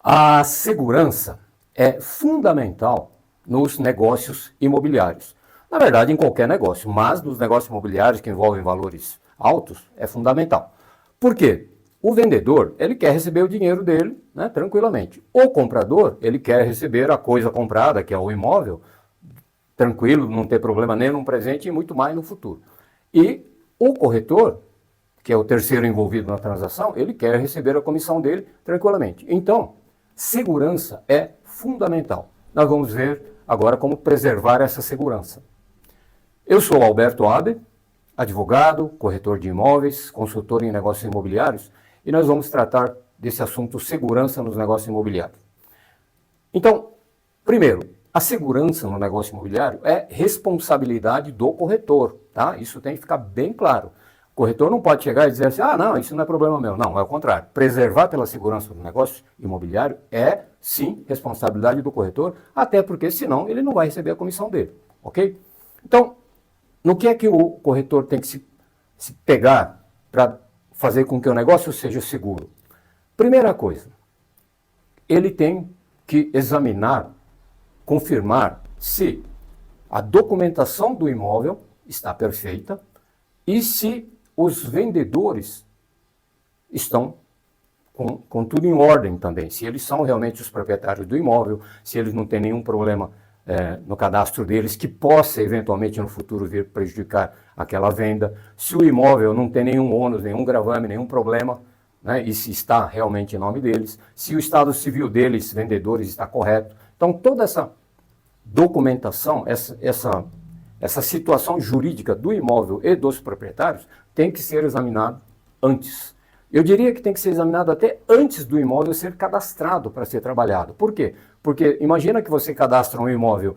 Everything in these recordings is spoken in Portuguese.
A segurança é fundamental nos negócios imobiliários. Na verdade, em qualquer negócio, mas nos negócios imobiliários que envolvem valores altos, é fundamental. Por quê? O vendedor, ele quer receber o dinheiro dele, né, tranquilamente. O comprador, ele quer receber a coisa comprada, que é o imóvel, tranquilo, não ter problema nem no presente e muito mais no futuro. E o corretor, que é o terceiro envolvido na transação, ele quer receber a comissão dele tranquilamente. Então, segurança é fundamental. Nós vamos ver agora como preservar essa segurança. Eu sou Alberto Abe, advogado, corretor de imóveis, consultor em negócios imobiliários, e nós vamos tratar desse assunto segurança nos negócios imobiliários. Então, primeiro, a segurança no negócio imobiliário é responsabilidade do corretor, tá? Isso tem que ficar bem claro. O corretor não pode chegar e dizer assim, não, isso não é problema meu. Não, é o contrário. Preservar pela segurança do negócio imobiliário é, sim, responsabilidade do corretor, até porque, senão, ele não vai receber a comissão dele, ok? Então, no que é que o corretor tem que se pegar para fazer com que o negócio seja seguro? Primeira coisa, ele tem que examinar, confirmar se a documentação do imóvel está perfeita e se os vendedores estão com tudo em ordem também, se eles são realmente os proprietários do imóvel, se eles não têm nenhum problema no cadastro deles que possa eventualmente no futuro vir prejudicar aquela venda, se o imóvel não tem nenhum ônus, nenhum gravame, nenhum problema, né, e se está realmente em nome deles, se o estado civil deles, vendedores, está correto. Então, toda essa documentação, essa situação jurídica do imóvel e dos proprietários tem que ser examinado antes. Eu diria que tem que ser examinado até antes do imóvel ser cadastrado para ser trabalhado. Por quê? Porque imagina que você cadastra um imóvel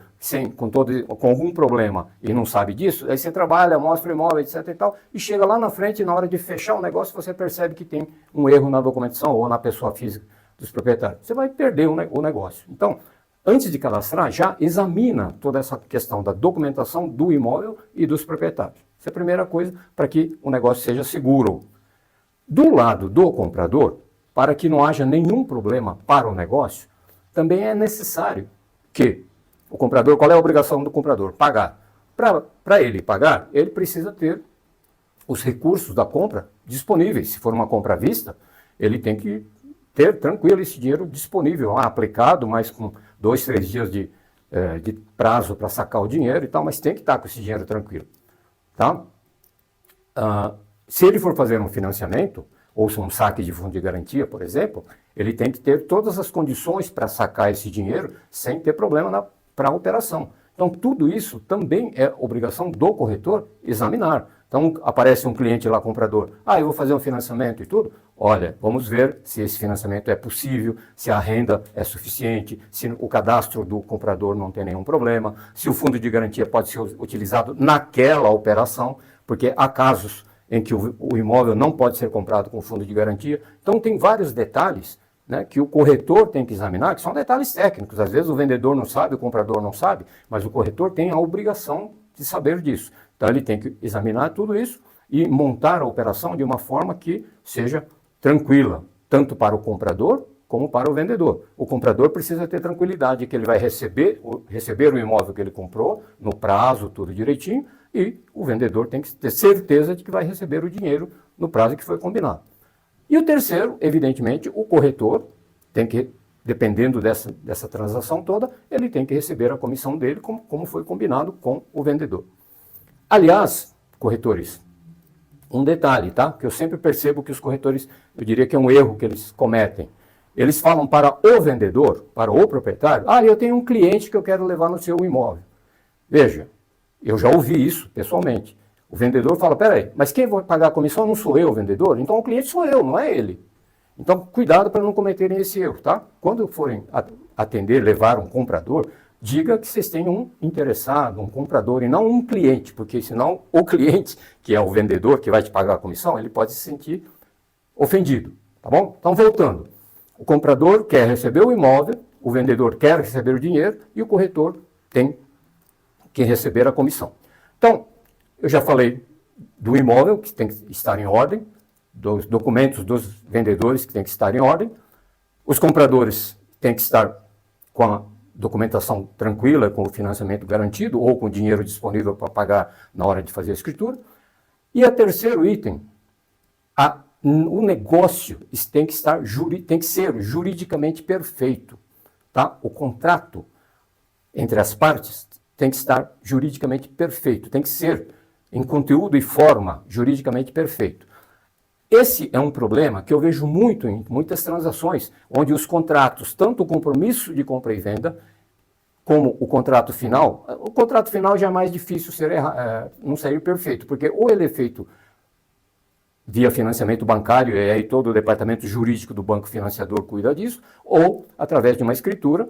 com algum problema e não sabe disso, aí você trabalha, mostra o imóvel, etc e tal, e chega lá na frente, na hora de fechar o negócio, você percebe que tem um erro na documentação ou na pessoa física dos proprietários. Você vai perder o negócio. Então, antes de cadastrar, já examina toda essa questão da documentação do imóvel e dos proprietários. Essa é a primeira coisa para que o negócio seja seguro. Do lado do comprador, para que não haja nenhum problema para o negócio, também é necessário que o comprador, qual é a obrigação do comprador? Pagar. Para ele pagar, ele precisa ter os recursos da compra disponíveis. Se for uma compra à vista, ele tem que ter tranquilo esse dinheiro disponível, aplicado, mas com 2, 3 dias de prazo para sacar o dinheiro e tal, mas tem que estar com esse dinheiro tranquilo. Tá? Se ele for fazer um financiamento, ou um saque de fundo de garantia, por exemplo, ele tem que ter todas as condições para sacar esse dinheiro sem ter problema para a operação. Então, tudo isso também é obrigação do corretor examinar. Então, aparece um cliente lá, comprador, eu vou fazer um financiamento e tudo. Olha, vamos ver se esse financiamento é possível, se a renda é suficiente, se o cadastro do comprador não tem nenhum problema, se o fundo de garantia pode ser utilizado naquela operação, porque há casos em que o imóvel não pode ser comprado com fundo de garantia. Então, tem vários detalhes, né, que o corretor tem que examinar, que são detalhes técnicos. Às vezes o vendedor não sabe, o comprador não sabe, mas o corretor tem a obrigação de saber disso. Então, ele tem que examinar tudo isso e montar a operação de uma forma que seja tranquila, tanto para o comprador como para o vendedor. O comprador precisa ter tranquilidade que ele vai receber o imóvel que ele comprou, no prazo, tudo direitinho, e o vendedor tem que ter certeza de que vai receber o dinheiro no prazo que foi combinado. E o terceiro, evidentemente, o corretor tem que, dependendo dessa transação toda, ele tem que receber a comissão dele como foi combinado com o vendedor. Aliás, corretores, um detalhe, tá? Que eu sempre percebo que os corretores, eu diria que é um erro que eles cometem. Eles falam para o vendedor, para o proprietário, eu tenho um cliente que eu quero levar no seu imóvel. Veja, eu já ouvi isso pessoalmente. O vendedor fala, peraí, mas quem vai pagar a comissão não sou eu, o vendedor? Então o cliente sou eu, não é ele. Então cuidado para não cometerem esse erro, tá? Quando forem atender, levar um comprador, diga que vocês têm um interessado, um comprador e não um cliente, porque senão o cliente, que é o vendedor que vai te pagar a comissão, ele pode se sentir ofendido, tá bom? Então voltando, o comprador quer receber o imóvel, o vendedor quer receber o dinheiro e o corretor tem que receber a comissão. Então, eu já falei do imóvel, que tem que estar em ordem, dos documentos dos vendedores, que tem que estar em ordem. Os compradores têm que estar com a documentação tranquila, com o financiamento garantido ou com dinheiro disponível para pagar na hora de fazer a escritura. E o terceiro item, o negócio tem que ser juridicamente perfeito. Tá? O contrato entre as partes tem que estar juridicamente perfeito, tem que ser em conteúdo e forma juridicamente perfeito. Esse é um problema que eu vejo muito em muitas transações, onde os contratos, tanto o compromisso de compra e venda, como o contrato final já é mais difícil não sair perfeito, porque ou ele é feito via financiamento bancário, e aí todo o departamento jurídico do banco financiador cuida disso, ou através de uma escritura,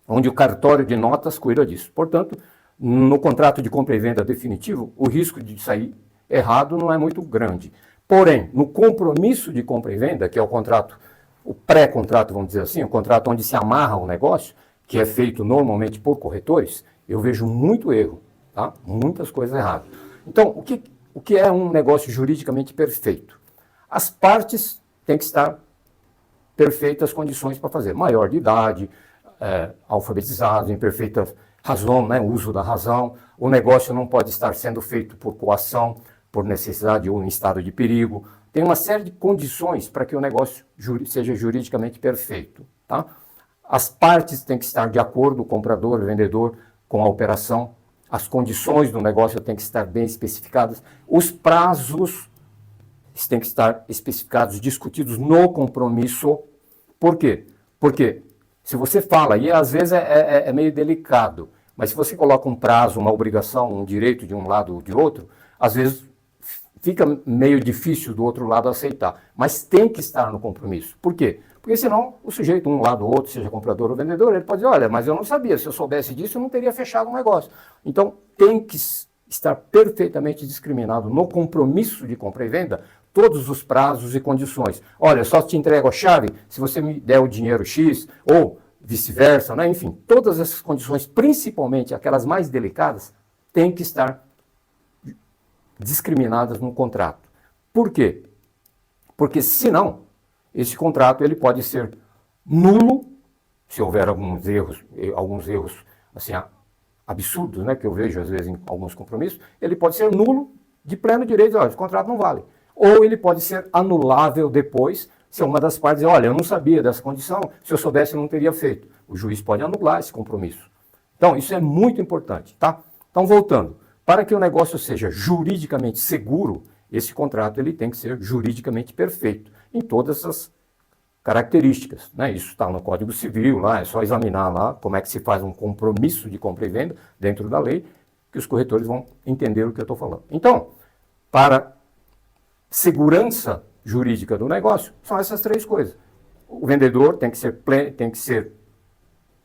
onde o cartório de notas cuida disso. Portanto, no contrato de compra e venda definitivo, o risco de sair errado não é muito grande. Porém, no compromisso de compra e venda, que é o contrato, o pré-contrato, vamos dizer assim, o contrato onde se amarra o negócio, que é feito normalmente por corretores, eu vejo muito erro, tá? Muitas coisas erradas. Então, o que é um negócio juridicamente perfeito? As partes têm que estar perfeitas condições para fazer. Maior de idade, alfabetizado, em perfeita razão, né? Uso da razão. O negócio não pode estar sendo feito por coação, por necessidade ou em estado de perigo. Tem uma série de condições para que o negócio seja juridicamente perfeito. Tá? As partes têm que estar de acordo, o comprador, o vendedor, com a operação. As condições do negócio têm que estar bem especificadas. Os prazos têm que estar especificados, discutidos no compromisso. Por quê? Porque se você fala, e às vezes é meio delicado, mas se você coloca um prazo, uma obrigação, um direito de um lado ou de outro, às vezes fica meio difícil do outro lado aceitar, mas tem que estar no compromisso. Por quê? Porque senão o sujeito, um lado ou outro, seja comprador ou vendedor, ele pode dizer, olha, mas eu não sabia, se eu soubesse disso eu não teria fechado o negócio. Então tem que estar perfeitamente discriminado no compromisso de compra e venda todos os prazos e condições. Olha, só te entrego a chave se você me der o dinheiro X, ou vice-versa, né? Enfim, todas essas condições, principalmente aquelas mais delicadas, têm que estar discriminadas no contrato. Por quê? Porque senão, esse contrato ele pode ser nulo, se houver alguns erros assim, absurdos, né, que eu vejo às vezes em alguns compromissos, ele pode ser nulo de pleno direito, olha, esse contrato não vale. Ou ele pode ser anulável depois, se uma das partes diz, olha, eu não sabia dessa condição, se eu soubesse eu não teria feito. O juiz pode anular esse compromisso. Então, isso é muito importante, tá? Então, voltando. Para que o negócio seja juridicamente seguro, esse contrato ele tem que ser juridicamente perfeito, em todas as características. Né? Isso está no Código Civil, lá, é só examinar lá como é que se faz um compromisso de compra e venda dentro da lei, que os corretores vão entender o que eu estou falando. Então, para segurança jurídica do negócio, são essas três coisas. O vendedor tem que ser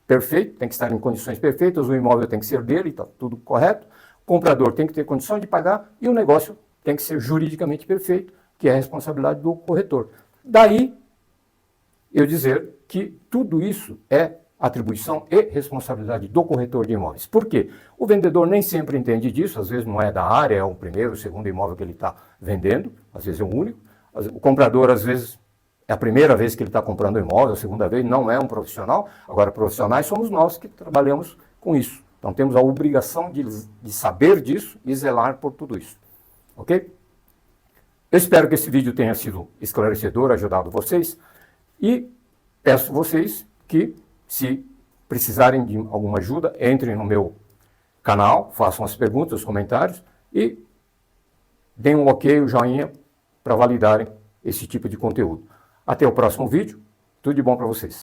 perfeito, tem que estar em condições perfeitas, o imóvel tem que ser dele, está tudo correto. O comprador tem que ter condição de pagar e o negócio tem que ser juridicamente perfeito, que é a responsabilidade do corretor. Daí, eu dizer que tudo isso é atribuição e responsabilidade do corretor de imóveis. Por quê? O vendedor nem sempre entende disso, às vezes não é da área, é o primeiro, o segundo imóvel que ele está vendendo, às vezes é o único. O comprador, às vezes, é a primeira vez que ele está comprando um imóvel, a segunda vez, não é um profissional. Agora, profissionais somos nós que trabalhamos com isso. Então, temos a obrigação de saber disso e zelar por tudo isso. Ok? Eu espero que esse vídeo tenha sido esclarecedor, ajudado vocês. E peço vocês que, se precisarem de alguma ajuda, entrem no meu canal, façam as perguntas, os comentários e deem um ok, o joinha, para validarem esse tipo de conteúdo. Até o próximo vídeo. Tudo de bom para vocês.